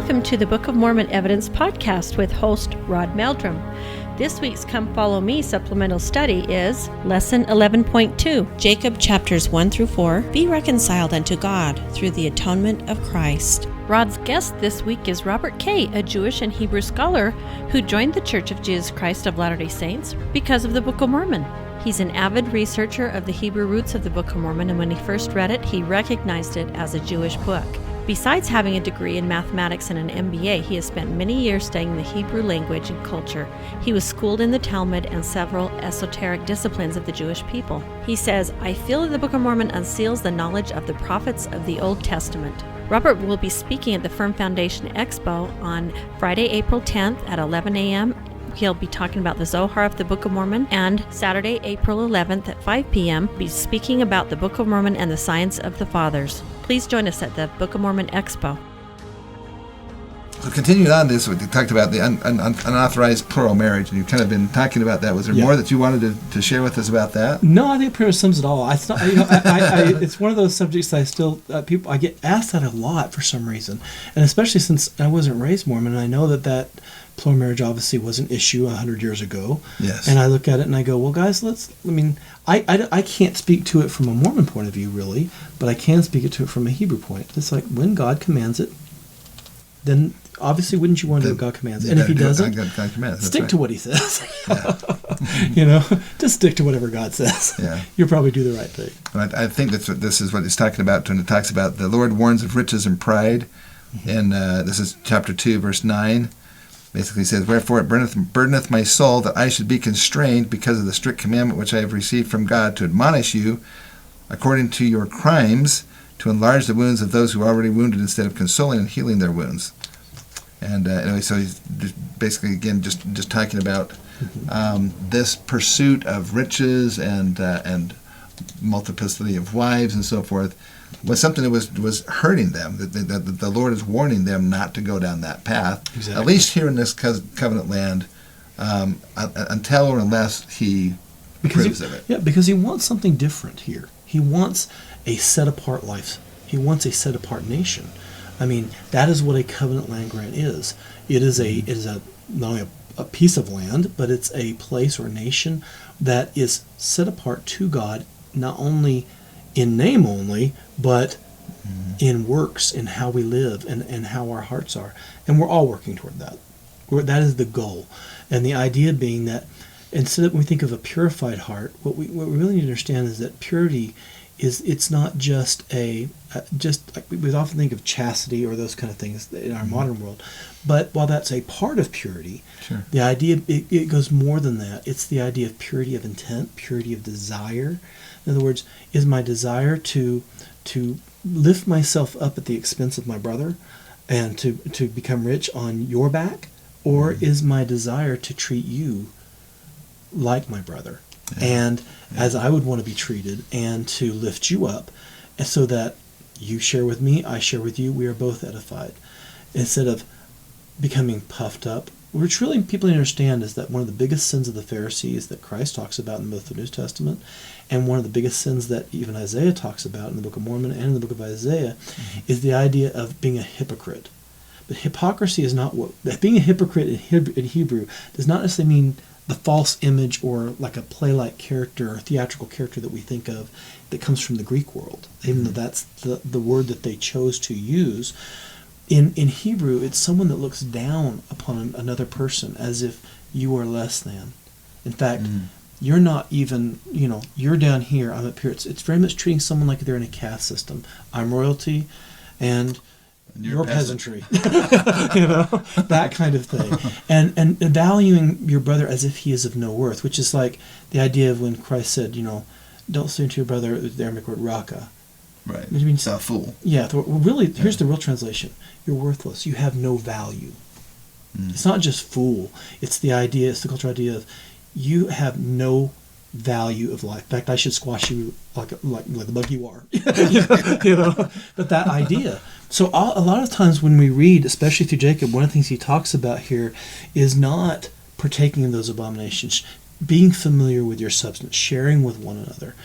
Welcome to the Book of Mormon Evidence Podcast with host Rod Meldrum. This week's Come Follow Me supplemental study is Lesson 11.2, Jacob chapters 1 through 4, Be reconciled unto God through the Atonement of Christ. Rod's guest this week is Robert Kay, a Jewish and Hebrew scholar who joined the Church of Jesus Christ of Latter-day Saints because of the Book of Mormon. He's an avid researcher of the Hebrew roots of the Book of Mormon, and when he first read it, he recognized it as a Jewish book. Besides having a degree in mathematics and an MBA, he has spent many years studying the Hebrew language and culture. He was schooled in the Talmud and several esoteric disciplines of the Jewish people. He says, I feel that the Book of Mormon unseals the knowledge of the prophets of the Old Testament. Robert will be speaking at the Firm Foundation EXPO on Friday, April 10th at 11 a.m. He'll be talking about the Zohar of the Book of Mormon, and Saturday, April 11th at 5 p.m. be speaking about the Book of Mormon and the Science of the Fathers. Please join us at the Book of Mormon Expo. So continuing on this, we talked about the unauthorized plural marriage, and you've kind of been talking about that. Was there more that you wanted to share with us about that? No, I think it pretty much sums it all. It's not, it's one of those subjects that I still I get asked that a lot for some reason, and especially since I wasn't raised Mormon, and I know that plural marriage obviously was an issue 100 years ago. Yes. And I look at it and I go, well, guys, I can't speak to it from a Mormon point of view, really, but I can speak to it from a Hebrew point. It's like when God commands it, then obviously wouldn't you want to do what God commands? And if he doesn't, stick to what he says. Just stick to whatever God says. Yeah. You'll probably do the right thing. I think this is what he's talking about when it talks about the Lord warns of riches and pride. Mm-hmm. And this is chapter 2, verse 9. Basically says, Wherefore it burdeneth my soul that I should be constrained because of the strict commandment which I have received from God to admonish you according to your crimes, to enlarge the wounds of those who are already wounded instead of consoling and healing their wounds. And anyway, so he's basically, again, just talking about this pursuit of riches and multiplicity of wives and so forth was something that was hurting them, that the Lord is warning them not to go down that path, exactly. At least here in this covenant land, until or unless he approves of it. Yeah, because he wants something different here. He wants a set-apart life. He wants a set-apart nation. I mean, that is what a covenant land grant is. It is not only a piece of land, but it's a place or nation that is set apart to God, not only in name only, but in works, in how we live, and how our hearts are. And we're all working toward that. That is the goal. And the idea being that instead of when we think of a purified heart, what we really need to understand is that purity it's not just we often think of chastity or those kind of things in our modern world, but while that's a part of purity, sure. The idea it goes more than that. It's the idea of purity of intent, purity of desire. In other words, is my desire to lift myself up at the expense of my brother and to become rich on your back, or is my desire to treat you like my brother? And as I would want to be treated, and to lift you up, and so that you share with me, I share with you, we are both edified. Instead of becoming puffed up, which really people understand is that one of the biggest sins of the Pharisees that Christ talks about in both the New Testament, and one of the biggest sins that even Isaiah talks about in the Book of Mormon and in the Book of Isaiah, is the idea of being a hypocrite. But hypocrisy is not being a hypocrite in Hebrew does not necessarily mean the false image or like a play-like character or theatrical character that we think of that comes from the Greek world, even though that's the word that they chose to use. In Hebrew, it's someone that looks down upon another person as if you are less than. In fact, you're not even, you're down here, I'm up here. It's very much treating someone like they're in a caste system. I'm royalty, and your peasantry, that kind of thing, and valuing your brother as if he is of no worth, which is like the idea of when Christ said, don't say to your brother, the Aramaic word raka. Right. It means a fool. Yeah. Really, here's the real translation: you're worthless. You have no value. It's not just fool. It's the idea. It's the cultural idea of you have no value of life. In fact, I should squash you like the bug you are. But that idea. So a lot of times when we read, especially through Jacob, one of the things he talks about here is not partaking in those abominations, being familiar with your substance, sharing with one another.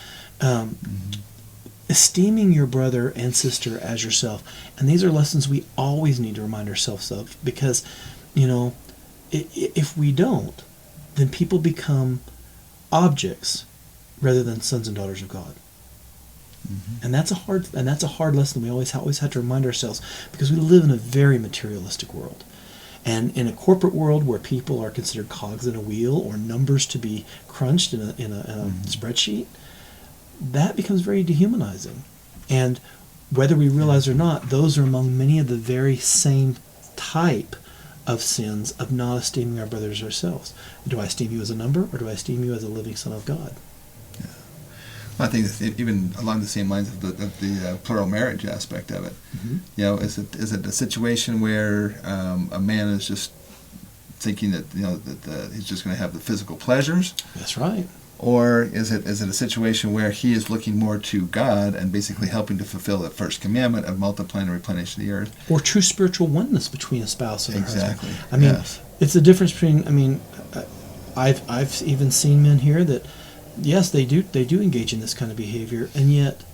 esteeming your brother and sister as yourself. And these are lessons we always need to remind ourselves of, because, if we don't, then people become objects rather than sons and daughters of God. Mm-hmm. And that's a hard lesson we always have to remind ourselves, because we live in a very materialistic world. And in a corporate world where people are considered cogs in a wheel or numbers to be crunched in a spreadsheet, that becomes very dehumanizing. And whether we realize or not, those are among many of the very same type of sins of not esteeming our brothers or ourselves. Do I esteem you as a number, or do I esteem you as a living son of God? Yeah. Well, I think it's even along the same lines of the plural marriage aspect of it. Mm-hmm. Is it a situation where a man is just thinking that he's just going to have the physical pleasures? That's right. Or is it a situation where he is looking more to God and basically helping to fulfill the first commandment of multiplying and replenishing the earth? Or true spiritual oneness between a spouse and a husband. I mean, yes. It's the difference between. I've even seen men here that, yes, they do engage in this kind of behavior, and yet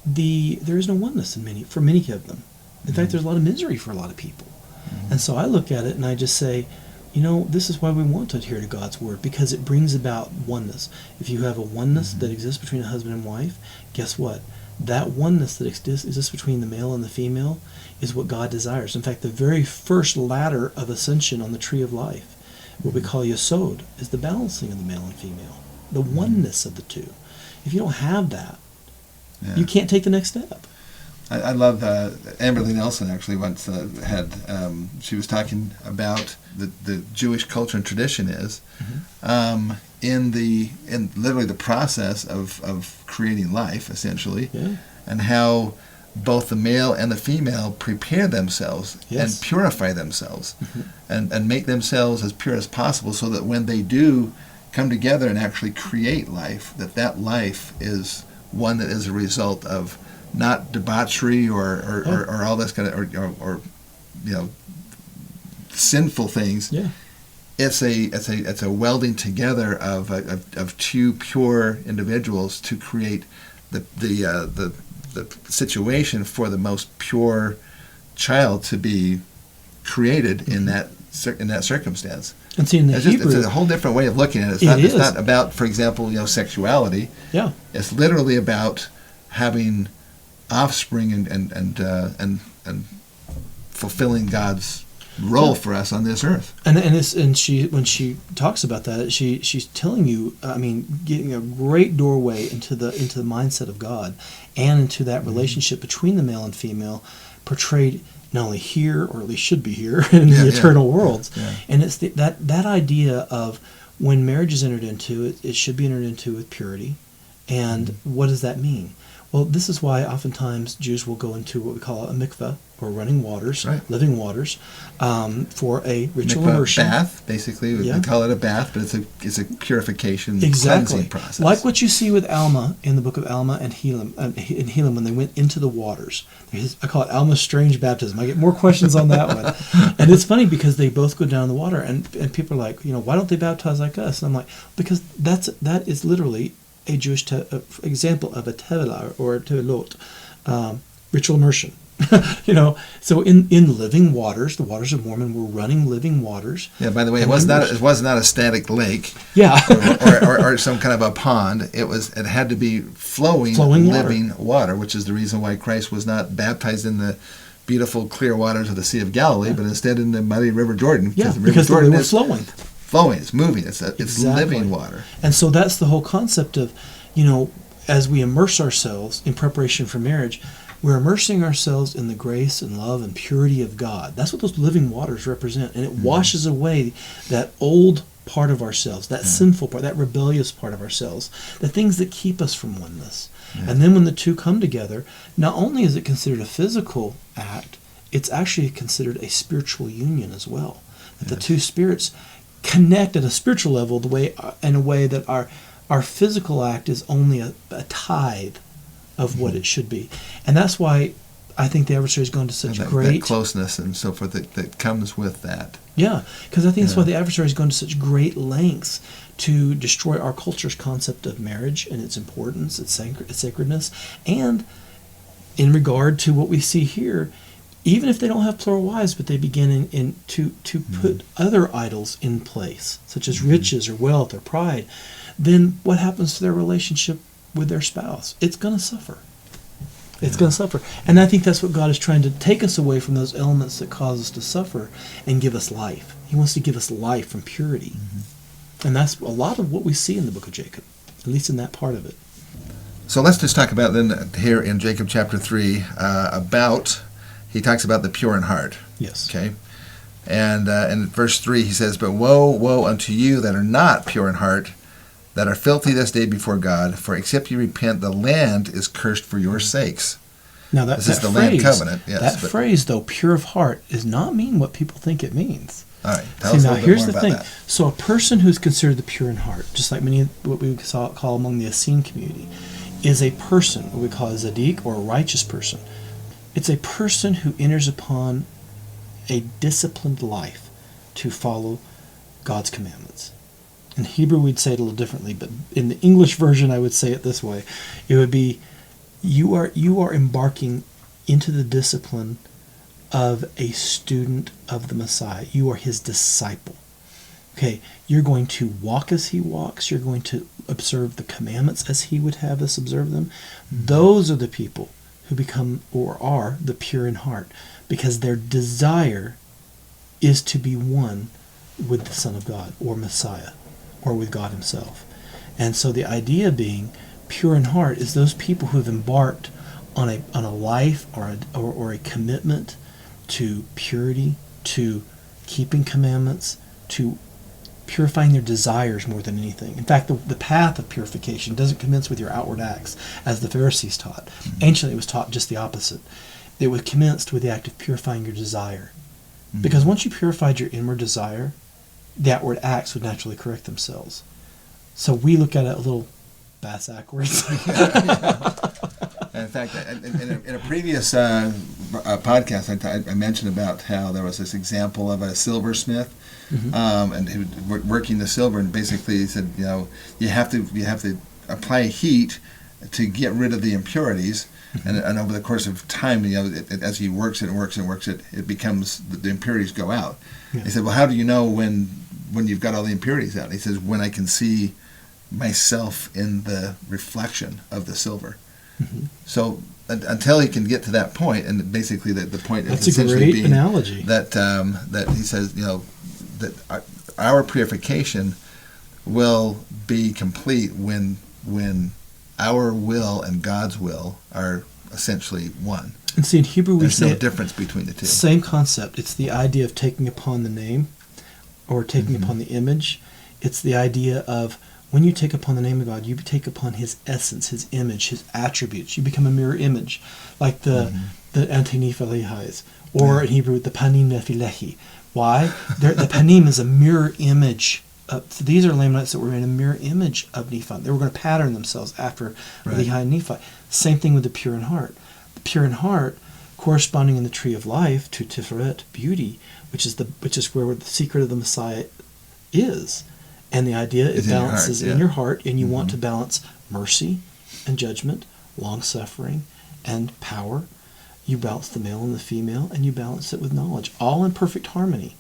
there is no oneness for many of them. In fact, there's a lot of misery for a lot of people. Mm-hmm. And so I look at it and I just say, this is why we want to adhere to God's word, because it brings about oneness. If you have a oneness that exists between a husband and wife, guess what? That oneness that exists between the male and the female is what God desires. In fact, the very first ladder of ascension on the tree of life, what we call Yesod, is the balancing of the male and female, the oneness of the two. If you don't have that, you can't take the next step. I love Amberly Nelson actually once she was talking about the Jewish culture and tradition is in literally the process of creating life, essentially, and how both the male and the female prepare themselves and purify themselves and make themselves as pure as possible, so that when they do come together and actually create life, that life is one that is a result of not debauchery or all this kind of or sinful things. Yeah. It's a welding together of two pure individuals to create the situation for the most pure child to be created in that circumstance. And see, in the Hebrew, it's a whole different way of looking at it. It's not about, for example, sexuality. Yeah. It's literally about having offspring and fulfilling God's role for us on this earth. And she, when she talks about that, she's telling you, getting a great doorway into the mindset of God and into that relationship between the male and female, portrayed not only here, or at least should be here in the eternal worlds. Yeah. And it's that idea of when marriage is entered into, it should be entered into with purity. And what does that mean? Well, this is why oftentimes Jews will go into what we call a mikveh, or running waters, living waters, for a ritual immersion. Bath, basically. We call it a bath, but it's a purification, cleansing process. Like what you see with Alma in the book of Alma and Helaman when they went into the waters. I call it Alma's strange baptism. I get more questions on that one. And it's funny because they both go down in the water, and people are like, why don't they baptize like us? And I'm like, because that is literally a Jewish example of a tevilah or a tevilot, ritual immersion. So in living waters, the waters of Mormon were running living waters. Yeah. By the way, it was not a static lake. Yeah. or some kind of a pond. It had to be flowing living water, which is the reason why Christ was not baptized in the beautiful clear waters of the Sea of Galilee, but instead in the muddy River Jordan. Because the river was flowing. It's moving. It's living water. And so that's the whole concept of, as we immerse ourselves in preparation for marriage, we're immersing ourselves in the grace and love and purity of God. That's what those living waters represent. And it washes away that old part of ourselves, that sinful part, that rebellious part of ourselves, the things that keep us from oneness. Yeah. And then when the two come together, not only is it considered a physical act, it's actually considered a spiritual union as well. That the two spirits connect at a spiritual level in a way that our physical act is only a tithe of what it should be. And that's why I think the adversary's gone to such that great closeness and so forth that comes with that. Yeah, because I think that's why the adversary's gone to such great lengths to destroy our culture's concept of marriage and its importance, its sacredness, and in regard to what we see here, even if they don't have plural wives, but they begin to put other idols in place, such as riches or wealth or pride, then what happens to their relationship with their spouse? It's going to suffer. It's going to suffer. And I think that's what God is trying to take us away from those elements that cause us to suffer and give us life. He wants to give us life from purity. And that's a lot of what we see in the book of Jacob, at least in that part of it. So let's just talk about then here in Jacob chapter 3 he talks about the pure in heart. Yes. Okay. And in verse 3 he says, "But woe, woe unto you that are not pure in heart, that are filthy this day before God, for except you repent, the land is cursed for your sakes." Now this is the land covenant. Yes, that phrase, though, pure of heart, does not mean what people think it means. All right. Tell us a little bit more about that. So a person who's considered the pure in heart, just like many what we would call among the Essene community, is a person, what we call a Zadik, or a righteous person. It's a person who enters upon a disciplined life to follow God's commandments. In Hebrew, we'd say it a little differently, but in the English version, I would say it this way. It would be, you are embarking into the discipline of a student of the Messiah. You are his disciple. Okay, you're going to walk as he walks. You're going to observe the commandments as he would have us observe them. Those are the people who become or are the pure in heart, because their desire is to be one with the Son of God or Messiah or with God himself. And so the idea being pure in heart is those people who have embarked on a life or a commitment to purity, to keeping commandments, to purifying their desires more than anything. In fact, the path of purification doesn't commence with your outward acts, as the Pharisees taught. Anciently, it was taught just the opposite. It was commenced with the act of purifying your desire. Because once you purified your inward desire, the outward acts would naturally correct themselves. So we look at it a little backwards. In fact, in a previous podcast, I mentioned about how there was this example of a silversmith, and he was working the silver, and basically he said, you have to apply heat to get rid of the impurities, and over the course of time, as he works it, it becomes the impurities go out. Yeah. He said, well, how do you know when you've got all the impurities out? He says, when I can see myself in the reflection of the silver. So until he can get to that point, and basically the point is essentially being analogy. That he says, that our purification will be complete when our will and God's will are essentially one. And see, in Hebrew there's no difference between the two. Same concept. It's the idea of taking upon the name or taking upon the image. It's the idea of when you take upon the name of God, you take upon his essence, his image, his attributes. You become a mirror image, like the Anti-Nephilehi's, or in Hebrew, the Panim Nephilehi. Why? The Panim is a mirror image. So these are Lamanites that were in a mirror image of Nephi. They were going to pattern themselves after Lehi and Nephi. Same thing with the pure in heart. The pure in heart, corresponding in the tree of life to Tiferet, beauty, which is where the secret of the Messiah is. And the idea it balances in your heart, and you want to balance mercy and judgment, long-suffering and power. You balance the male and the female, and you balance it with knowledge, all in perfect harmony.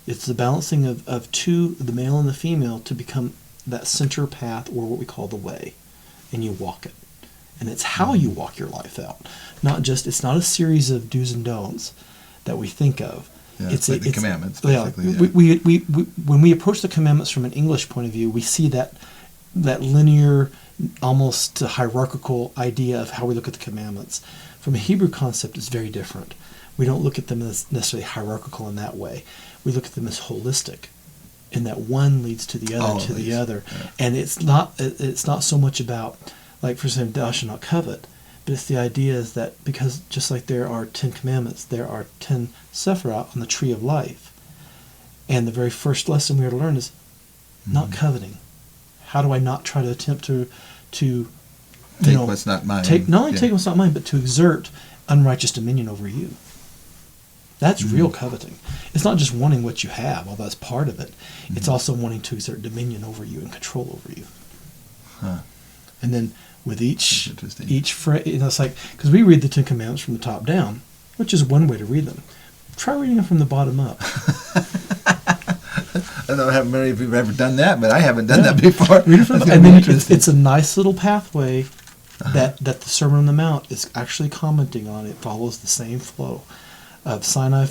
It's the balancing of two, the male and the female, to become that center path, or what we call the way, and you walk it. And it's how you walk your life out. It's not a series of do's and don'ts that we think of. Yeah, it's like the commandments, basically. We when we approach the commandments from an English point of view, we see that linear, almost hierarchical idea of how we look at the commandments. From a Hebrew concept, it's very different. We don't look at them as necessarily hierarchical in that way. We look at them as holistic, in that one leads to the other, Yeah. And it's not so much about, like, for example, thou shalt not covet. But it's the idea is that because just like there are 10 commandments, there are 10 sephirot on the tree of life. And the very first lesson we are to learn is not coveting. How do I not try to attempt to take what's not mine? Take what's not mine, but to exert unrighteous dominion over you. That's real coveting. It's not just wanting what you have, although that's part of it. It's also wanting to exert dominion over you and control over you. Huh. And then with each phrase, it's like, because we read the Ten Commandments from the top down, which is one way to read them. Try reading them from the bottom up. I don't know how many of you have ever done that, but I haven't done that before. Read it from the, and then it's a nice little pathway that the Sermon on the Mount is actually commenting on. It follows the same flow of Sinai.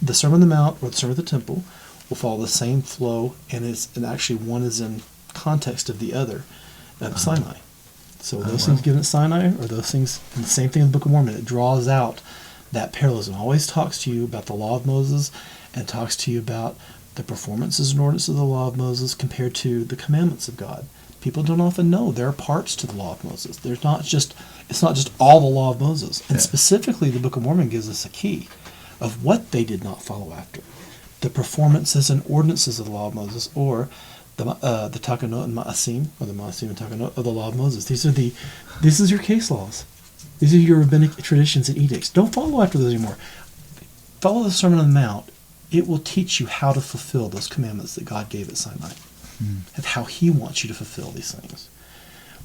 The Sermon on the Mount or the Sermon of the Temple will follow the same flow, and actually one is in context of the other of Sinai. So those things given at Sinai are those things, and the same thing in the Book of Mormon. It draws out that parallelism. Always talks to you about the law of Moses and talks to you about the performances and ordinances of the law of Moses compared to the commandments of God. People don't often know there are parts to the law of Moses. It's not just all the law of Moses. And specifically, the Book of Mormon gives us a key of what they did not follow after. The performances and ordinances of the law of Moses, or the Takanot and Ma'asim, or the Ma'asim and Takanot of the law of Moses. This is your case laws. These are your rabbinic traditions and edicts. Don't follow after those anymore. Follow the Sermon on the Mount. It will teach you how to fulfill those commandments that God gave at Sinai, and how He wants you to fulfill these things.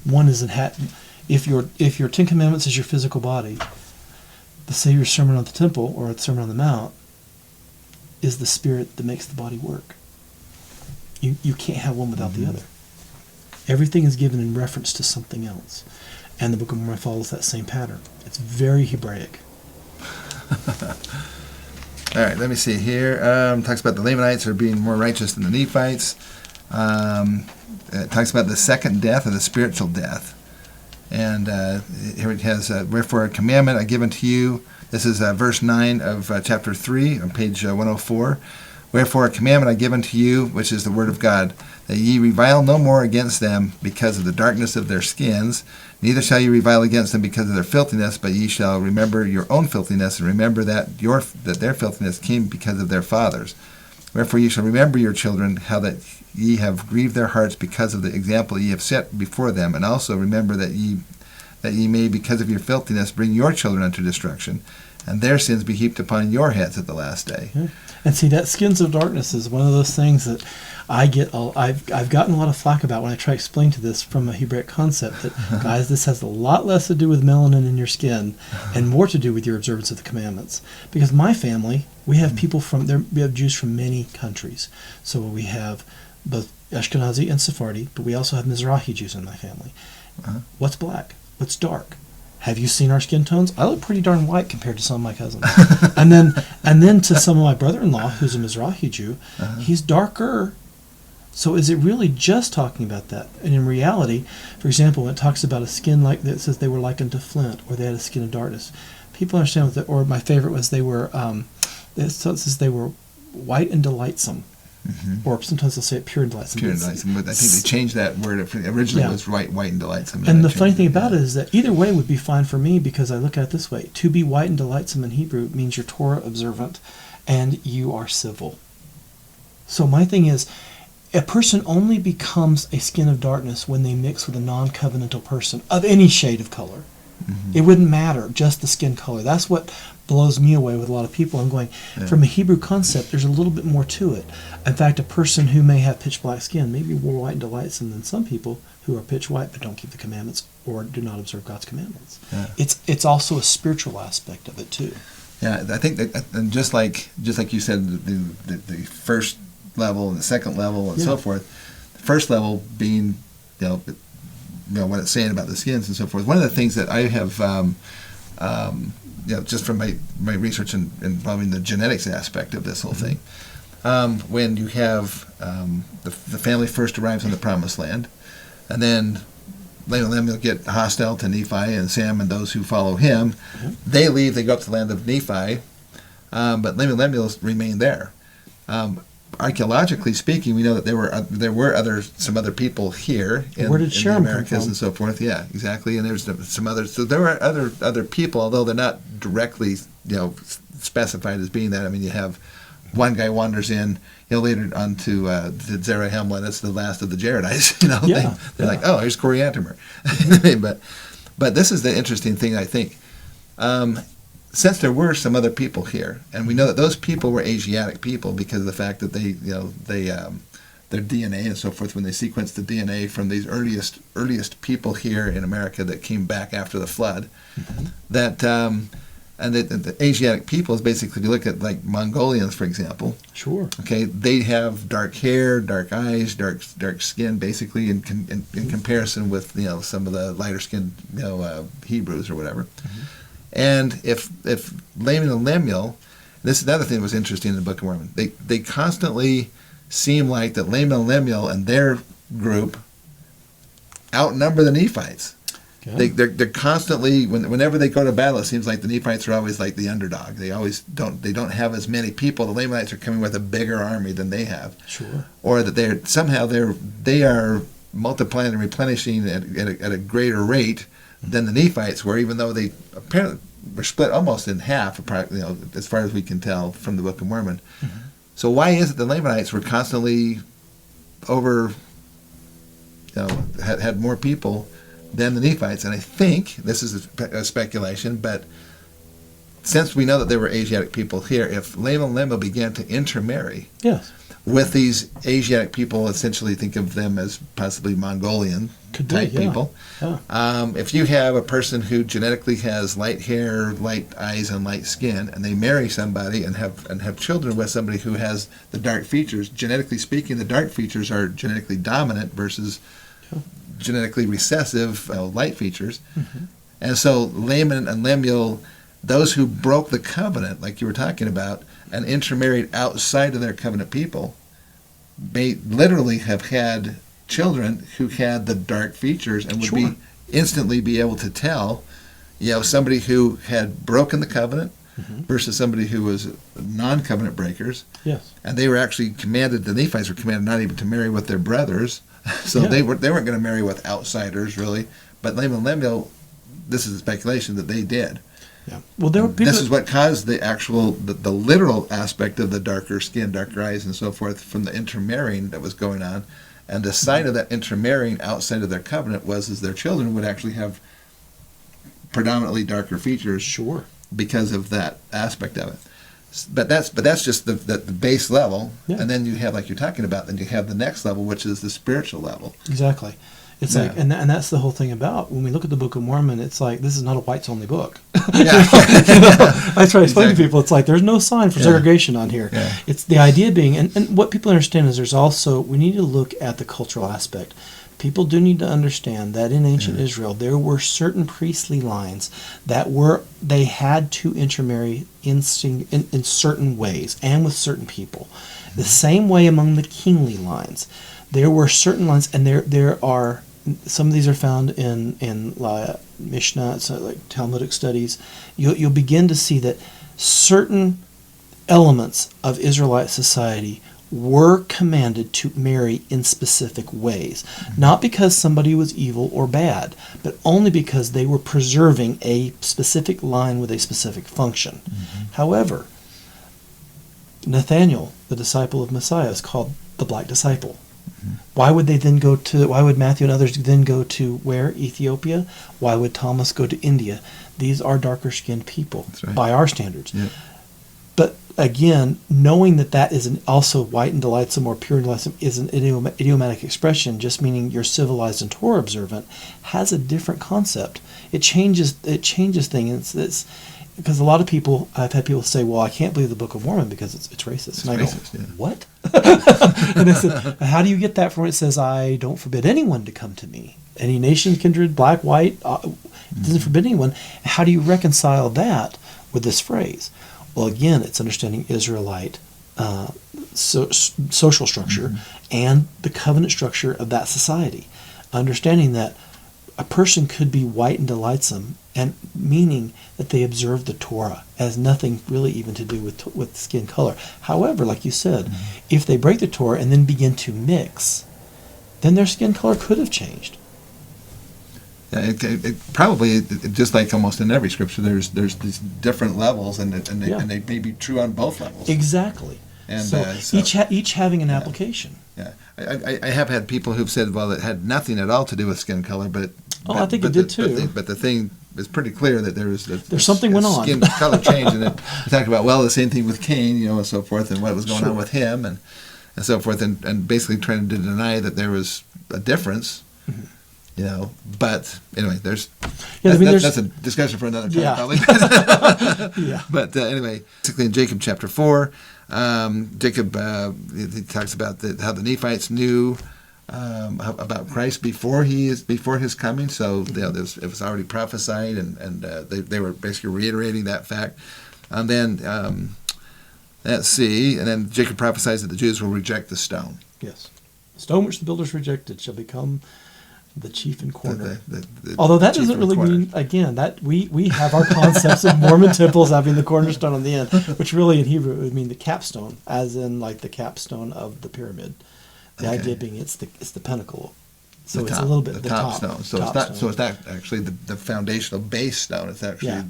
One is if your 10 Commandments is your physical body, the Savior's Sermon on the Temple or the Sermon on the Mount is the spirit that makes the body work. You can't have one without the other. Everything is given in reference to something else. And the Book of Mormon follows that same pattern. It's very Hebraic. All right, let me see here. Talks about the Lamanites are being more righteous than the Nephites. It talks about the second death or the spiritual death. And here it has, wherefore a commandment I give unto you. This is verse 9 of chapter 3 on page 104. Wherefore a commandment I give unto you, which is the word of God, that ye revile no more against them because of the darkness of their skins, neither shall ye revile against them because of their filthiness, but ye shall remember your own filthiness, and remember that their filthiness came because of their fathers. Wherefore ye shall remember your children, how that ye have grieved their hearts because of the example ye have set before them, and also remember that ye may, because of your filthiness, bring your children unto destruction, and their sins be heaped upon your heads at the last day. Yeah. And see, that skins of darkness is one of those things that I've gotten a lot of flack about when I try to explain to this from a Hebraic concept that, guys, this has a lot less to do with melanin in your skin and more to do with your observance of the commandments. Because my family, we have people we have Jews from many countries. So we have both Ashkenazi and Sephardi, but we also have Mizrahi Jews in my family. What's black? What's dark? Have you seen our skin tones? I look pretty darn white compared to some of my cousins. and then to some of my brother-in-law, who's a Mizrahi Jew, he's darker. So is it really just talking about that? And in reality, for example, when it talks about a skin like that, it says they were likened to flint, or they had a skin of darkness. People understand what that, or my favorite was it says they were white and delightsome. Or sometimes they'll say it pure and delightsome. Pure and delightsome, but I think they changed that word. Originally it was white and delightsome. And the funny thing about it is that either way would be fine for me, because I look at it this way. To be white and delightsome in Hebrew means you're Torah observant and you are civil. So my thing is, a person only becomes a skin of darkness when they mix with a non-covenantal person of any shade of color. It wouldn't matter, just the skin color. That's what blows me away with a lot of people. I'm going, from a Hebrew concept, there's a little bit more to it. In fact, a person who may have pitch black skin may be more white and delightsome than some people who are pitch white but don't keep the commandments or do not observe God's commandments. It's also a spiritual aspect of it too. Yeah, I think that, and just like you said, the first level and the second level and so forth. The first level being, what it's saying about the skins and so forth. One of the things that I have, just from my research involving the genetics aspect of this whole thing, when you have the family first arrives in the Promised Land, and then Lemuel get hostile to Nephi and Sam and those who follow him. They leave, they go up to the land of Nephi, but Lemuel remain there. Archaeologically speaking, we know that there were some other people here in the Americas and so forth. Yeah, exactly. And there's some others. So there were other people, although they're not directly specified as being that. I mean, you have one guy wanders in, later on to Zarahemla. That's the last of the Jaredites. They're like, oh, here's Coriantumr. But this is the interesting thing, I think. since there were some other people here, and we know that those people were Asiatic people because of the fact that their DNA and so forth, when they sequenced the DNA from these earliest people here in America that came back after the flood, that and the Asiatic peoples, basically, if you look at like Mongolians, for example. Sure. Okay, they have dark hair, dark eyes, dark skin, basically, in comparison with some of the lighter skinned Hebrews or whatever. And if Laman and Lemuel, this is another thing that was interesting in the Book of Mormon. They constantly seem like that Laman and Lemuel and their group outnumber the Nephites. Okay. They're constantly, whenever they go to battle, it seems like the Nephites are always like the underdog. They don't have as many people. The Lamanites are coming with a bigger army than they have. Sure. Or that they are multiplying and replenishing at a greater rate than the Nephites were, even though they apparently were split almost in half, as far as we can tell from the Book of Mormon. So why is it the Lamanites were constantly had more people than the Nephites? And I think, this is a speculation, but since we know that there were Asiatic people here, if Laman and Lemuel began to intermarry with these Asiatic people, essentially think of them as possibly Mongolian type people. If you have a person who genetically has light hair, light eyes, and light skin, and they marry somebody and have children with somebody who has the dark features, genetically speaking, the dark features are genetically dominant versus genetically recessive light features. And so Laman and Lemuel, those who broke the covenant, like you were talking about, and intermarried outside of their covenant people, may literally have had children who had the dark features and would instantly be able to tell, somebody who had broken the covenant versus somebody who was non-covenant breakers. Yes. And they were actually commanded, the Nephites were commanded not even to marry with their brothers. So they weren't going to marry with outsiders, really. But Laman and Lemuel, this is a speculation that they did. Yeah. Well, there were people. This is what caused the literal aspect of the darker skin, darker eyes, and so forth from the intermarrying that was going on. And the sign of that intermarrying outside of their covenant was their children would actually have predominantly darker features. Sure. Because of that aspect of it. But that's just the base level, and then you have, like you're talking about, then you have the next level, which is the spiritual level. Exactly. It's like, and that's the whole thing about when we look at the Book of Mormon. It's like, this is not a whites only book. I try to explain to people, it's like there's no sign for segregation on here. It's the idea being, and what people understand is there's also, we need to look at the cultural aspect. People do need to understand that in ancient Israel, there were certain priestly lines that they had to intermarry in certain ways and with certain people. The same way among the kingly lines. There were certain lines, and there are, some of these are found in Mishnah, so like Talmudic studies. You'll begin to see that certain elements of Israelite society were commanded to marry in specific ways. Not because somebody was evil or bad, but only because they were preserving a specific line with a specific function. However, Nathaniel, the disciple of Messiah, is called the Black Disciple. Why would Matthew and others then go to where? Ethiopia? Why would Thomas go to India? These are darker skinned people by our standards. But again, knowing that is also white and delightsome or pure and delightsome is an idiomatic expression, just meaning you're civilized and Torah observant, has a different concept. It changes things. It's because a lot of people, I've had people say, well, I can't believe the Book of Mormon because it's racist. And I go, what? And I said, how do you get that from where it says, I don't forbid anyone to come to me? Any nation, kindred, black, white, it doesn't forbid anyone. How do you reconcile that with this phrase? Well, again, it's understanding Israelite social structure and the covenant structure of that society. Understanding that a person could be white and delightsome, and meaning that they observe the Torah, has nothing really even to do with skin color. However, like you said, if they break the Torah and then begin to mix, then their skin color could have changed. Yeah, it probably, just like almost in every scripture, there's these different levels, and they may be true on both levels. Exactly. And so each having an application. Yeah, I have had people who've said, well, it had nothing at all to do with skin color, but I think it did too. But the thing it's pretty clear that there's something went on. Skin color change, and they talk about, well, the same thing with Cain, and so forth, and what was going on with him, and so forth, and basically trying to deny that there was a difference. But anyway, that's a discussion for another time, probably. Yeah. But anyway, basically in Jacob chapter 4, Jacob he talks about how the Nephites knew about Christ before his coming. So it was already prophesied, and they were basically reiterating that fact. And then let's see, and then Jacob prophesies that the Jews will reject the stone. Yes, the stone which the builders rejected shall become the chief and corner. The Although that doesn't really mean, again, that we have our concepts of Mormon temples having the cornerstone on the end, which really in Hebrew would mean the capstone, as in like the capstone of the pyramid. The idea being it's the pinnacle. So it's a little bit the top stone. So it's not actually the foundational base stone. It's actually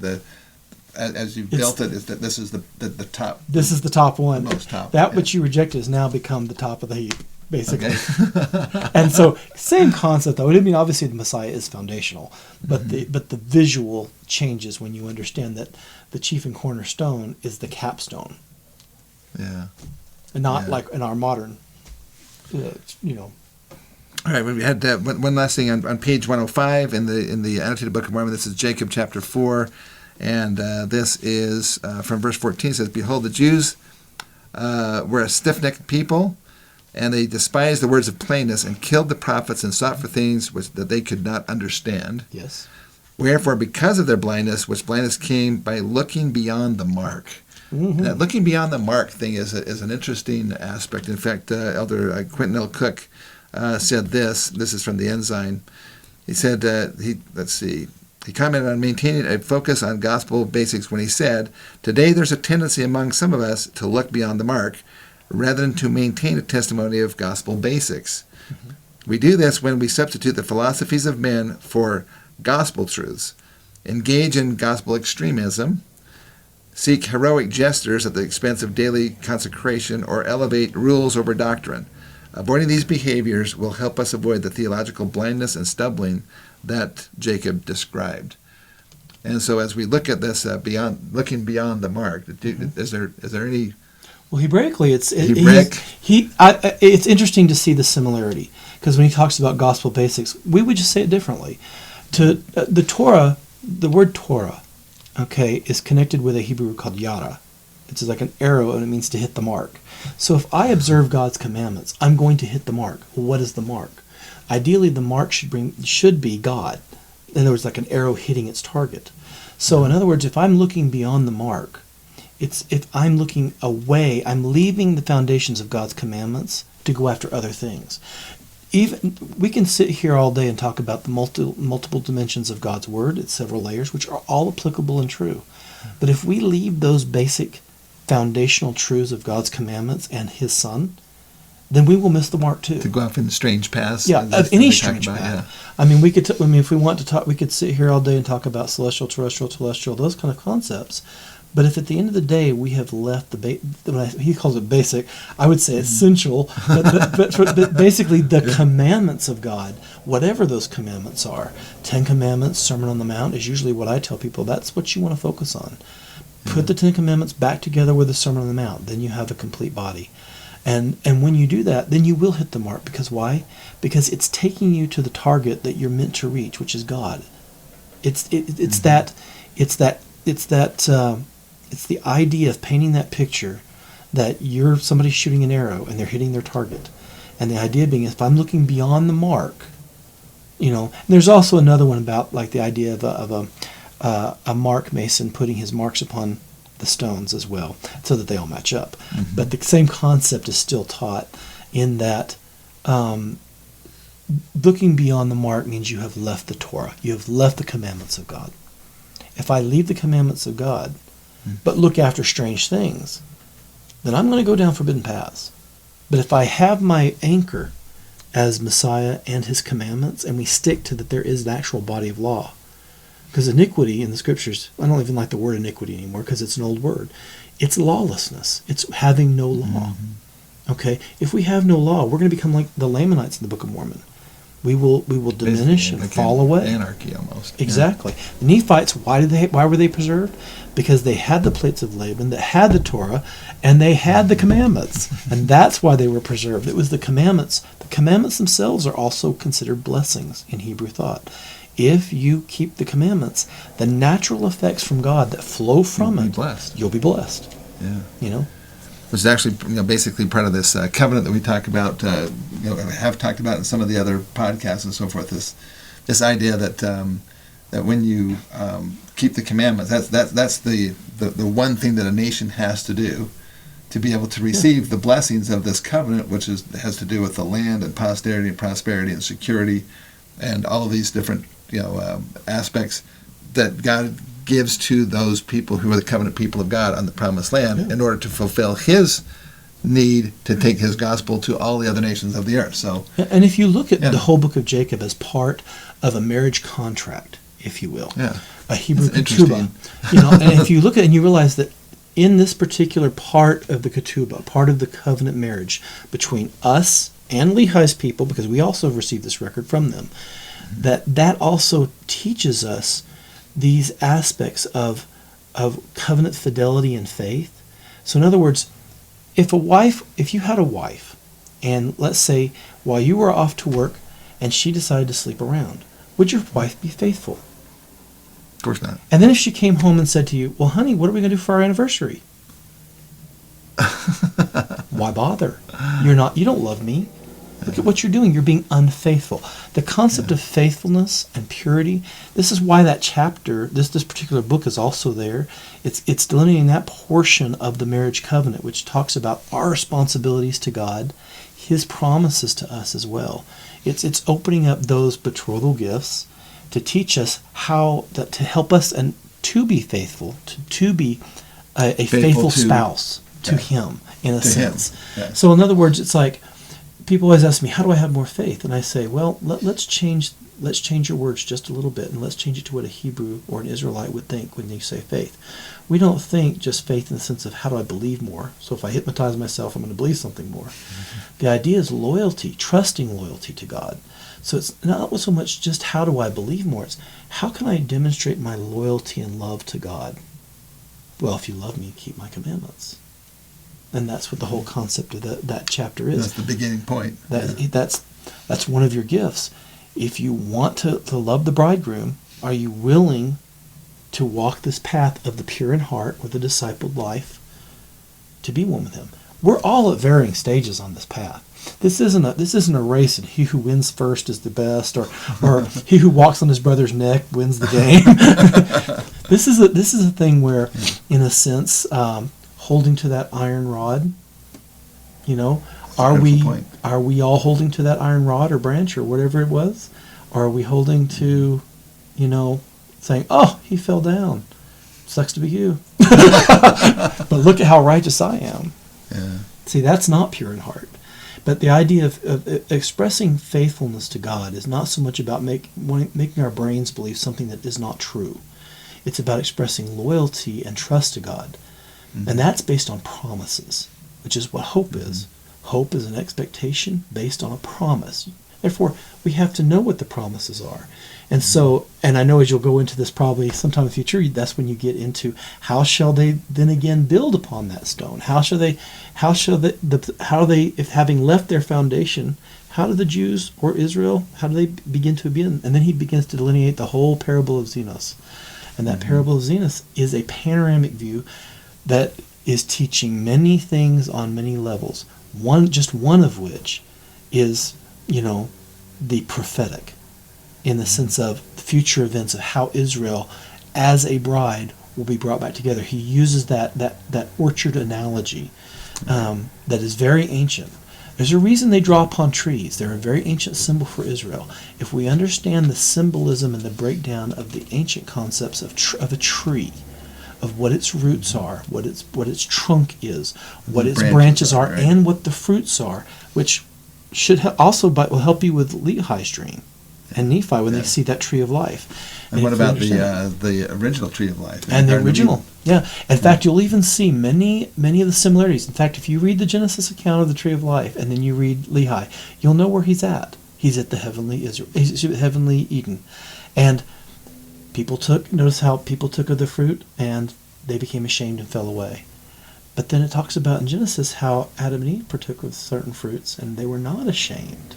as you built it, this is the top. This is the top one. The most top. That which you rejected has now become the top of the heap, basically. And so, same concept though. I mean, obviously the Messiah is foundational, but the visual changes when you understand that the chief and cornerstone is the capstone. Yeah. And not like in our modern, All right, we had one last thing on page 105 in the Annotated Book of Mormon. This is Jacob chapter 4, and this is from verse 14. It says, "Behold, the Jews were a stiff-necked people, and they despised the words of plainness, and killed the prophets, and sought for things that they could not understand. Yes. Wherefore, because of their blindness, which blindness came by looking beyond the mark." Mm-hmm. That looking beyond the mark thing is an interesting aspect. In fact, Elder Quentin L. Cook said this. This is from the Ensign. He said, he commented on maintaining a focus on gospel basics when he said, "Today there's a tendency among some of us to look beyond the mark rather than to maintain a testimony of gospel basics. Mm-hmm. We do this when we substitute the philosophies of men for gospel truths, engage in gospel extremism, seek heroic gestures at the expense of daily consecration, or elevate rules over doctrine. Avoiding these behaviors will help us avoid the theological blindness and stumbling that Jacob described." And so, as we look at this, looking beyond the mark, is there any? Well, Hebraically, it's interesting to see the similarity, because when he talks about gospel basics, we would just say it differently. The Torah, the word Torah, is connected with a Hebrew word called yada. It's like an arrow, and it means to hit the mark. So if I observe God's commandments, I'm going to hit the mark. Well, what is the mark? Ideally, the mark should be God. In other words, like an arrow hitting its target. So in other words, if I'm looking beyond the mark, if I'm looking away, I'm leaving the foundations of God's commandments to go after other things. Even we can sit here all day and talk about the multiple dimensions of God's Word. It's several layers, which are all applicable and true. But if we leave those basic foundational truths of God's commandments and His Son, then we will miss the mark too. To go off in strange paths. Yeah, any strange path. Yeah. I mean, if we want to talk, we could sit here all day and talk about celestial, terrestrial, telestial, those kind of concepts. But if at the end of the day we have left he calls it basic, I would say essential, but basically the commandments of God, whatever those commandments are, 10 Commandments, Sermon on the Mount is usually what I tell people. That's what you want to focus on. Put the 10 Commandments back together with the Sermon on the Mount. Then you have a complete body. And when you do that, then you will hit the mark. Because why? Because it's taking you to the target that you're meant to reach, which is God. It's the idea of painting that picture that you're somebody shooting an arrow and they're hitting their target. And the idea being, if I'm looking beyond the mark, and there's also another one about like the idea of a mark mason putting his marks upon the stones as well, so that they all match up. Mm-hmm. But the same concept is still taught in that looking beyond the mark means you have left the Torah. You have left the commandments of God. If I leave the commandments of God, but look after strange things, then I'm going to go down forbidden paths. But if I have my anchor as Messiah and His commandments, and we stick to that there is an actual body of law, because iniquity in the Scriptures, I don't even like the word iniquity anymore because it's an old word. It's lawlessness. It's having no law. Mm-hmm. Okay? If we have no law, we're going to become like the Lamanites in the Book of Mormon. We will diminish and fall away. Anarchy almost. Exactly. Yeah. The Nephites, why were they preserved? Because they had the plates of Laban, that had the Torah, and they had the commandments. And that's why they were preserved. It was the commandments. The commandments themselves are also considered blessings in Hebrew thought. If you keep the commandments, the natural effects from God that flow from it, you'll be blessed. Yeah. You know? Which is actually, basically part of this covenant that we talk about, have talked about in some of the other podcasts and so forth. This idea that that when you keep the commandments, that's the one thing that a nation has to do to be able to receive the blessings of this covenant, which has to do with the land and posterity and prosperity and security and all of these different aspects that God gives to those people who are the covenant people of God on the promised land in order to fulfill his need to take his gospel to all the other nations of the earth. So, and if you look at the whole book of Jacob as part of a marriage contract, if you will, a Hebrew ketubah, and if you look at it and you realize that in this particular part of the ketubah, part of the covenant marriage between us and Lehi's people, because we also have received this record from them, that also teaches us these aspects of covenant fidelity and faith. So in other words, if you had a wife, and let's say while you were off to work and she decided to sleep around, would your wife be faithful? Of course not. And then if she came home and said to you, well, honey, what are we going to do for our anniversary? Why bother? You don't love me. Look at what you're doing. You're being unfaithful. The concept of faithfulness and purity, this is why that chapter, this particular book is also there. It's delineating that portion of the marriage covenant, which talks about our responsibilities to God, his promises to us as well. It's opening up those betrothal gifts to teach us to help us and to be faithful, to be a faithful spouse to him, in a sense. Yeah. So in other words, it's like, people always ask me, how do I have more faith? And I say, well, let's change your words just a little bit, and let's change it to what a Hebrew or an Israelite would think when you say faith. We don't think just faith in the sense of how do I believe more. So if I hypnotize myself, I'm going to believe something more. Mm-hmm. The idea is loyalty, trusting loyalty to God. So it's not so much just how do I believe more, it's how can I demonstrate my loyalty and love to God? Well, if you love me, keep my commandments. And that's what the whole concept of that chapter is. That's the beginning point. That's one of your gifts. If you want to love the bridegroom, are you willing to walk this path of the pure in heart with a discipled life to be one with him? We're all at varying stages on this path. This isn't a race, and he who wins first is the best, or he who walks on his brother's neck wins the game. This is a thing where, in a sense, holding to that iron rod, are we all holding to that iron rod or branch or whatever it was? Or are we holding to, saying, oh, he fell down. Sucks to be you. But look at how righteous I am. Yeah. See, that's not pure in heart. But the idea of expressing faithfulness to God is not so much about making our brains believe something that is not true. It's about expressing loyalty and trust to God. Mm-hmm. And that's based on promises, which is what hope is. Hope is an expectation based on a promise. Therefore, we have to know what the promises are. And so, and I know as you'll go into this probably sometime in the future, that's when you get into how shall they then again build upon that stone? How if having left their foundation, how do the Jews or Israel, how do they begin to begin? And then he begins to delineate the whole parable of Zenos. And that parable of Zenos is a panoramic view that is teaching many things on many levels. Just one of which is, the prophetic, in the sense of future events of how Israel, as a bride, will be brought back together. He uses that orchard analogy that is very ancient. There's a reason they draw upon trees. They're a very ancient symbol for Israel. If we understand the symbolism and the breakdown of the ancient concepts of a tree, of what its roots are, what its trunk is, what its branches are, right, and what the fruits are, which should will help you with Lehi's dream and Nephi when they see that tree of life. And what about the original tree of life? And the original, yeah. In fact, you'll even see many of the similarities. In fact, if you read the Genesis account of the tree of life and then you read Lehi, you'll know where he's at He's at the heavenly Israel. He's at heavenly Eden, and notice how people took of the fruit and they became ashamed and fell away. But then it talks about in Genesis how Adam and Eve partook of certain fruits and they were not ashamed.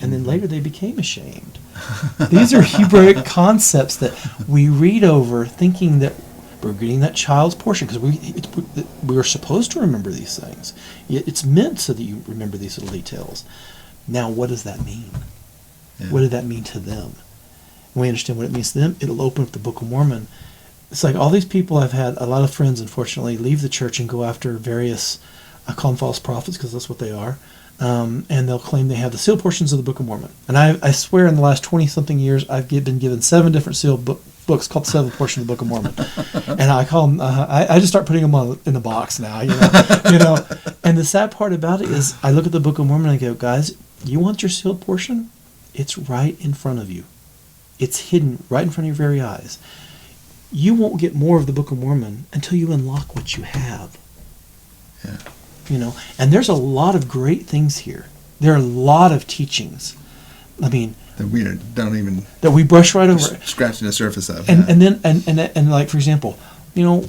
And then later they became ashamed. These are Hebraic concepts that we read over thinking that we're getting that child's portion, because we are supposed to remember these things. It's meant so that you remember these little details. Now, what does that mean? Yeah. What did that mean to them? When we understand what it means to them, it'll open up the Book of Mormon. It's like all these people, I've had a lot of friends, unfortunately, leave the church and go after various, I call them false prophets because that's what they are, and they'll claim they have the sealed portions of the Book of Mormon. And I swear in the last 20-something years, I've been given 7 different sealed books called the sealed portion of the Book of Mormon. And I call them, I just start putting them in the box now, you know. And the sad part about it is I look at the Book of Mormon and I go, guys, you want your sealed portion? It's right in front of you. It's hidden right in front of your very eyes. You won't get more of the Book of Mormon until you unlock what you have. Yeah. You know, and there's a lot of great things here. There are a lot of teachings. I mean, that we don't even that we brush right over, scratching the surface of. And then like for example, you know,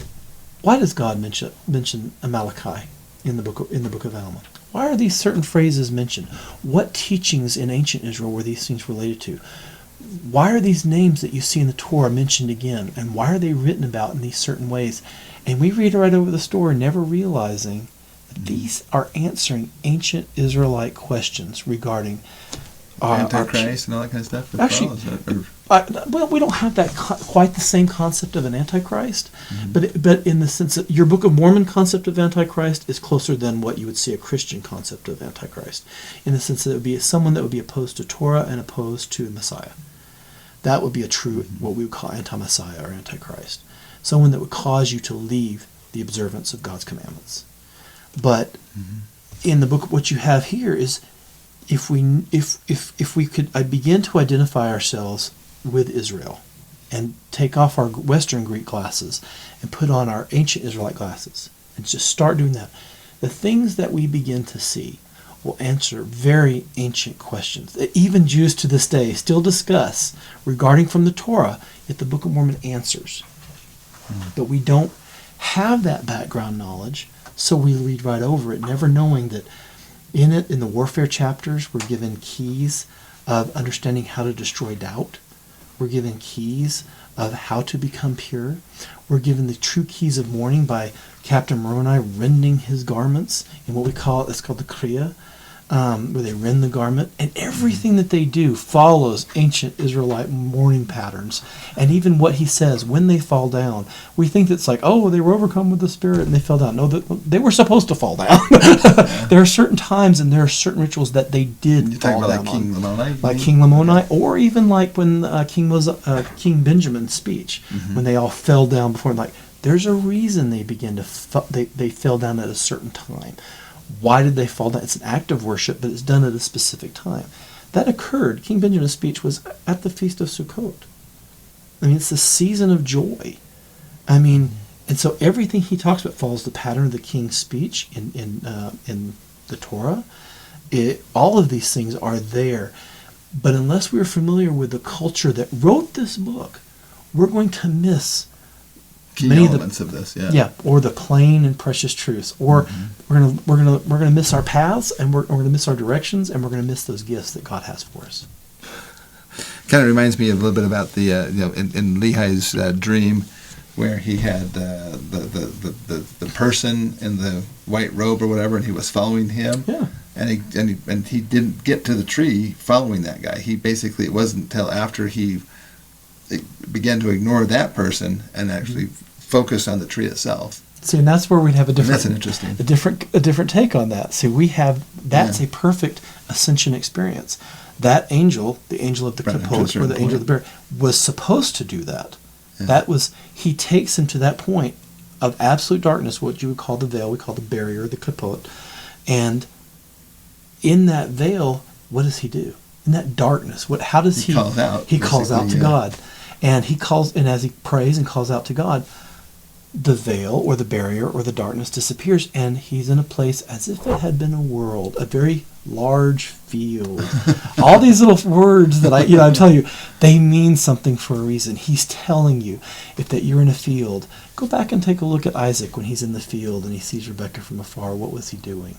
why does God mention Amalekite in the book of Alma? Why are these certain phrases mentioned? What teachings in ancient Israel were these things related to? Why are these names that you see in the Torah mentioned again? And why are they written about in these certain ways? And we read right over the story, never realizing that these are answering ancient Israelite questions regarding Antichrist and all that kind of stuff. Actually, well, we don't have that quite the same concept of an Antichrist, but in the sense that your Book of Mormon concept of Antichrist is closer than what you would see a Christian concept of Antichrist, in the sense that it would be someone that would be opposed to Torah and opposed to Messiah. That would be a true, what we would call anti-Messiah or Antichrist. Someone that would cause you to leave the observance of God's commandments. But in the book, what you have here is, if we could begin to identify ourselves with Israel and take off our Western Greek glasses and put on our ancient Israelite glasses and just start doing that, the things that we begin to see will answer very ancient questions that even Jews to this day still discuss regarding from the Torah, yet the Book of Mormon answers. But we don't have that background knowledge, so we read right over it, never knowing that in the warfare chapters, we're given keys of understanding how to destroy doubt. We're given keys of how to become pure. We're given the true keys of mourning by Captain Moroni rending his garments in what we call, it's called the Kriya, where they rend the garment. And everything that they do follows ancient Israelite mourning patterns. And even what he says, when they fall down, we think it's like, oh, they were overcome with the Spirit and they fell down. No, they were supposed to fall down. There are certain times and there are certain rituals that they did fall down like King Lamoni? Like King Lamoni, or even like when King Benjamin's speech, when they all fell down before him. Like, there's a reason they begin to they fell down at a certain time. Why did they fall down? It's an act of worship, but it's done at a specific time. That occurred. King Benjamin's speech was at the Feast of Sukkot. I mean, it's the season of joy. I mean, and so everything he talks about follows the pattern of the king's speech in the Torah. All of these things are there. But unless we're familiar with the culture that wrote this book, we're going to miss key many elements of this, or the plain and precious truths, or we're gonna miss our paths, and we're gonna miss our directions, and we're gonna miss those gifts that God has for us. Kind of reminds me a little bit about the in Lehi's dream, where he had the person in the white robe or whatever, and he was following him. Yeah. And he didn't get to the tree following that guy. He basically, it wasn't until after he began to ignore that person and actually focus on the tree itself. See, and that's where we'd have a different take on that. See, that's a perfect ascension experience. That angel, the angel of the Kapot, or the angel of the bear, was supposed to do that. Yeah. He takes him to that point of absolute darkness, what you would call the veil, we call the barrier, the Kapot, and in that veil, what does he do? In that darkness, how does he calls out? He calls out to God. And as he prays and calls out to God, the veil or the barrier or the darkness disappears, and he's in a place as if it had been a world, a very large field. All these little words that I'm telling you, they mean something for a reason. He's telling you that you're in a field. Go back and take a look at Isaac when he's in the field and he sees Rebekah from afar. What was he doing?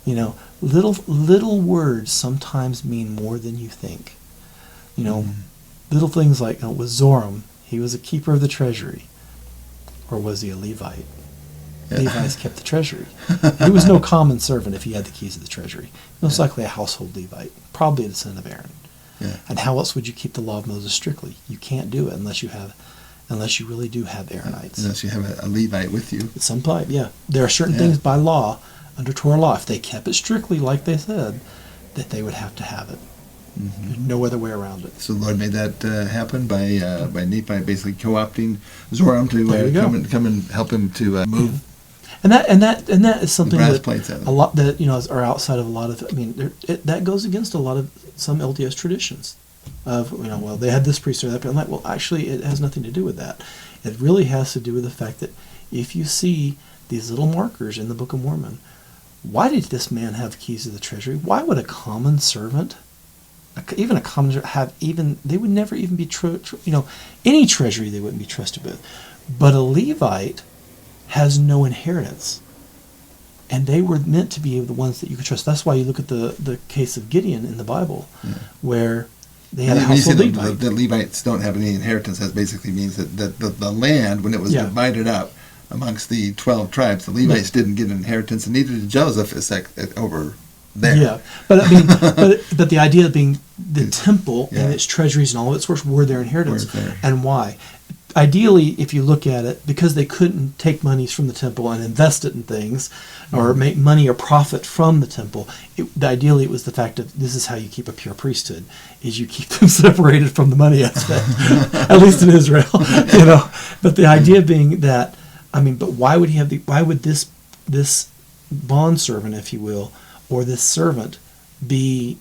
Little words sometimes mean more than you think. Little things like, with Zoram, he was a keeper of the treasury. Or was he a Levite? Yeah. Levites kept the treasury. He was no common servant if he had the keys of the treasury. Most likely a household Levite, probably a descendant of Aaron. Yeah. And how else would you keep the law of Moses strictly? You can't do it unless you really do have Aaronites. Unless you have a Levite with you. Some type, yeah. There are certain things by law, under Torah law, if they kept it strictly like they said, that they would have to have it. Mm-hmm. There's no other way around it. So the Lord made that happen by Nephi basically co-opting Zoram to come and help him to move. And that is something that a lot that are outside of a lot of. That goes against a lot of some LDS traditions. Of they had this priest or that. But I'm like, well, actually, it has nothing to do with that. It really has to do with the fact that if you see these little markers in the Book of Mormon, why did this man have keys to the treasury? Why would a common servant? Even a common they would never even be any treasury they wouldn't be trusted with. But a Levite has no inheritance, and they were meant to be the ones that you could trust. That's why you look at the case of Gideon in the Bible, where they had a household Levite. The Levites don't have any inheritance. That basically means that the land, when it was divided up amongst the 12 tribes, the Levites didn't get an inheritance, and neither did Joseph. It's like over there. Yeah, but but the idea of being the temple and its treasuries and all of its works were their inheritance. And why? Ideally, if you look at it, because they couldn't take monies from the temple and invest it in things, or make money or profit from the temple, ideally it was the fact that this is how you keep a pure priesthood, is you keep them separated from the money aspect, at least in Israel, But the idea being that, but why would this bondservant, if you will, or this servant be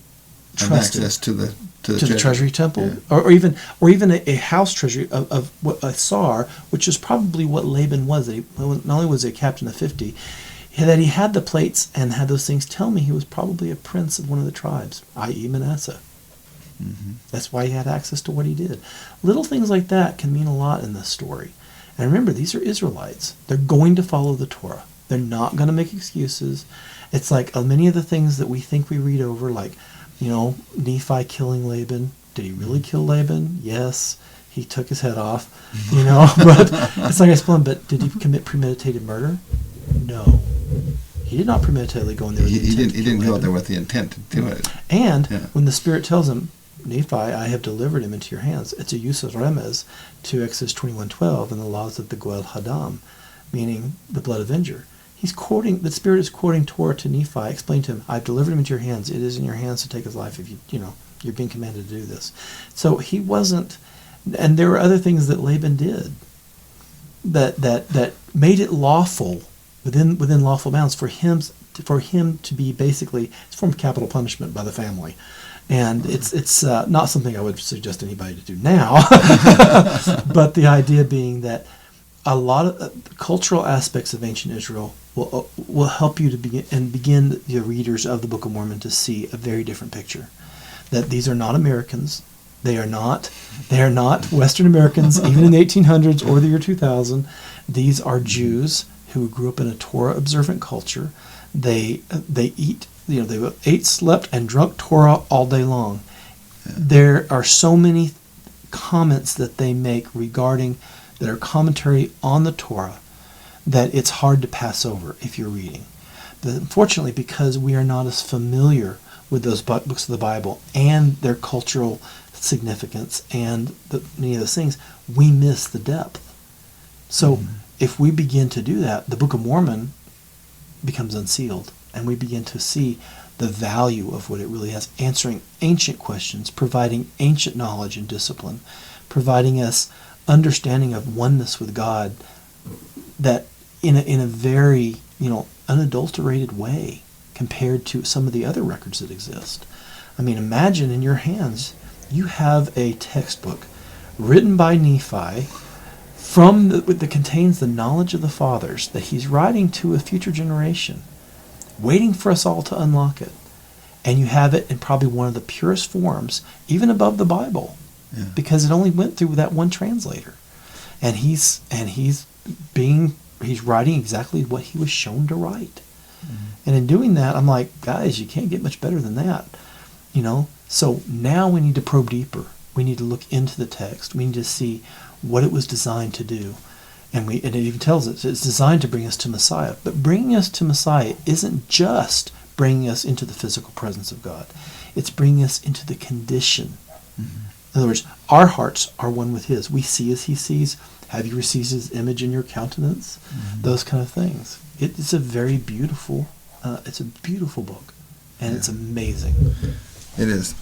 trusted access to the treasury temple, or even a house treasury of a Sar, which is probably what Laban was. Not only was he a captain of 50, that he had the plates and had those things. Tell me he was probably a prince of one of the tribes, i.e. Manasseh. Mm-hmm. That's why he had access to what he did. Little things like that can mean a lot in this story. And remember, these are Israelites. They're going to follow the Torah. They're not going to make excuses. It's like many of the things that we think we read over, like, Nephi killing Laban. Did he really kill Laban? Yes. He took his head off, But it's like I explained, but did he commit premeditated murder? No. He did not premeditatedly go in there with the intent He didn't go there with the intent to do it. And when the Spirit tells him, Nephi, I have delivered him into your hands, it's a use of remez to Exodus 21:12 and the laws of the Goel Hadam, meaning the blood avenger. The Spirit is quoting Torah to Nephi, explained to him, I've delivered him into your hands. It is in your hands to take his life if you're being commanded to do this. So he wasn't, and there were other things that Laban did that made it lawful, within lawful bounds, for him to be basically, it's a form of capital punishment by the family. And it's not something I would suggest anybody to do now. But the idea being that a lot of cultural aspects of ancient Israel will help you to begin the readers of the Book of Mormon to see a very different picture. That these are not Americans. They are not Western Americans, even in the 1800s or the year 2000. These are Jews who grew up in a Torah observant culture. They eat, they ate, slept, and drunk Torah all day long. Yeah. There are so many comments that they make that are commentary on the Torah, that it's hard to pass over if you're reading. But unfortunately, because we are not as familiar with those books of the Bible and their cultural significance and many of those things, we miss the depth. So if we begin to do that, the Book of Mormon becomes unsealed, and we begin to see the value of what it really has, answering ancient questions, providing ancient knowledge and discipline, providing us understanding of oneness with God, that in a very unadulterated way compared to some of the other records that exist. Imagine in your hands you have a textbook written by Nephi that contains the knowledge of the fathers that he's writing to a future generation, waiting for us all to unlock it. and you have it in probably one of the purest forms, even above the Bible, because it only went through that one translator, and he's writing exactly what he was shown to write. And in doing that, I'm like, guys, you can't get much better than that, So now we need to probe deeper. We need to look into the text. We need to see what it was designed to do. And it even tells us it's designed to bring us to Messiah. But bringing us to Messiah isn't just bringing us into the physical presence of God. It's bringing us into the condition. In other words, our hearts are one with His. We see as He sees. Have you received His image in your countenance? Those kind of things. It's a very beautiful, it's a beautiful book. And it's amazing. It is.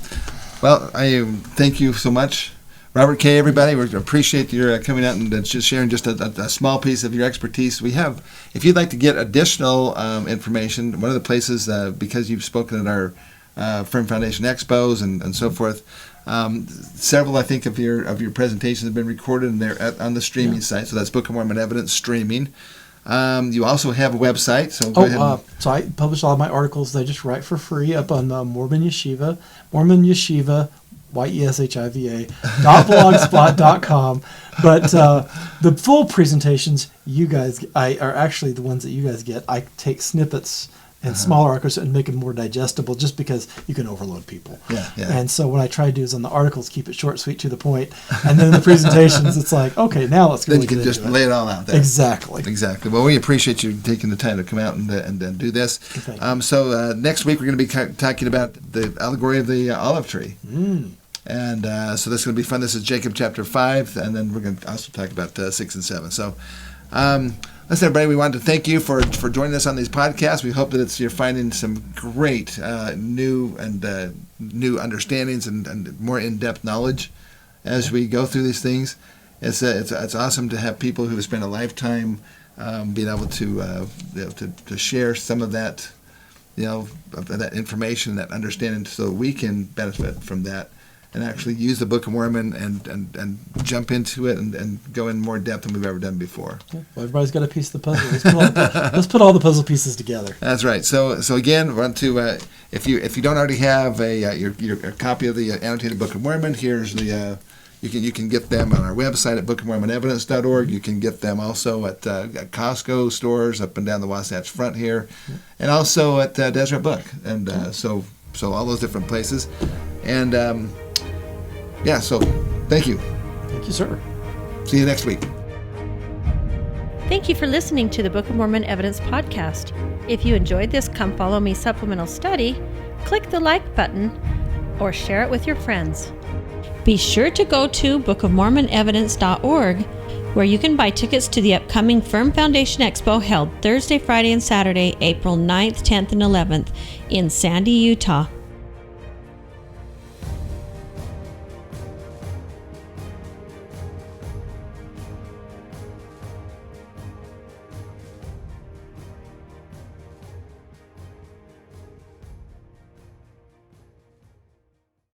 Well, I thank you so much, Robert K. Everybody, we appreciate your coming out and just sharing just a small piece of your expertise. We have, if you'd like to get additional information, one of the places, because you've spoken at our Firm Foundation Expos and so forth, several, I think, of your presentations have been recorded, and they're on the streaming site. So that's Book of Mormon Evidence streaming. You also have a website, so go ahead. So I publish all of my articles that I just write for free up on Mormon Yeshiva, YESHIVA.blogspot.com. But the full presentations you guys are actually the ones that you guys get. I take snippets and smaller articles and make them more digestible, just because you can overload people. And so what I try to do is on the articles, keep it short, sweet, to the point. And then the presentations, it's like, okay, now let's go. Then you can just lay it all out there. Exactly. Well, we appreciate you taking the time to come out and do this. So next week we're going to be talking about the allegory of the olive tree. And so this is going to be fun. This is Jacob chapter 5, and then we're going to also talk about 6 and 7. So listen, everybody, we want to thank you for joining us on these podcasts. We hope that you're finding some great new understandings and more in-depth knowledge as we go through these things. It's awesome to have people who have spent a lifetime being able to share some of that, of that information, that understanding, so we can benefit from that and actually use the Book of Mormon and jump into it and go in more depth than we've ever done before. Well, everybody's got a piece of the puzzle. Let's put all the puzzle pieces together. That's right. So again, want to if you don't already have your copy of the annotated Book of Mormon, here's the you can get them on our website at bookofmormonevidence.org. You can get them also at Costco stores up and down the Wasatch Front here, and also at Deseret Book, and so all those different places, and. So thank you. Thank you, sir. See you next week. Thank you for listening to the Book of Mormon Evidence Podcast. If you enjoyed this Come Follow Me supplemental study, click the like button or share it with your friends. Be sure to go to bookofmormonevidence.org, where you can buy tickets to the upcoming Firm Foundation Expo held Thursday, Friday, and Saturday, April 9th, 10th, and 11th in Sandy, Utah.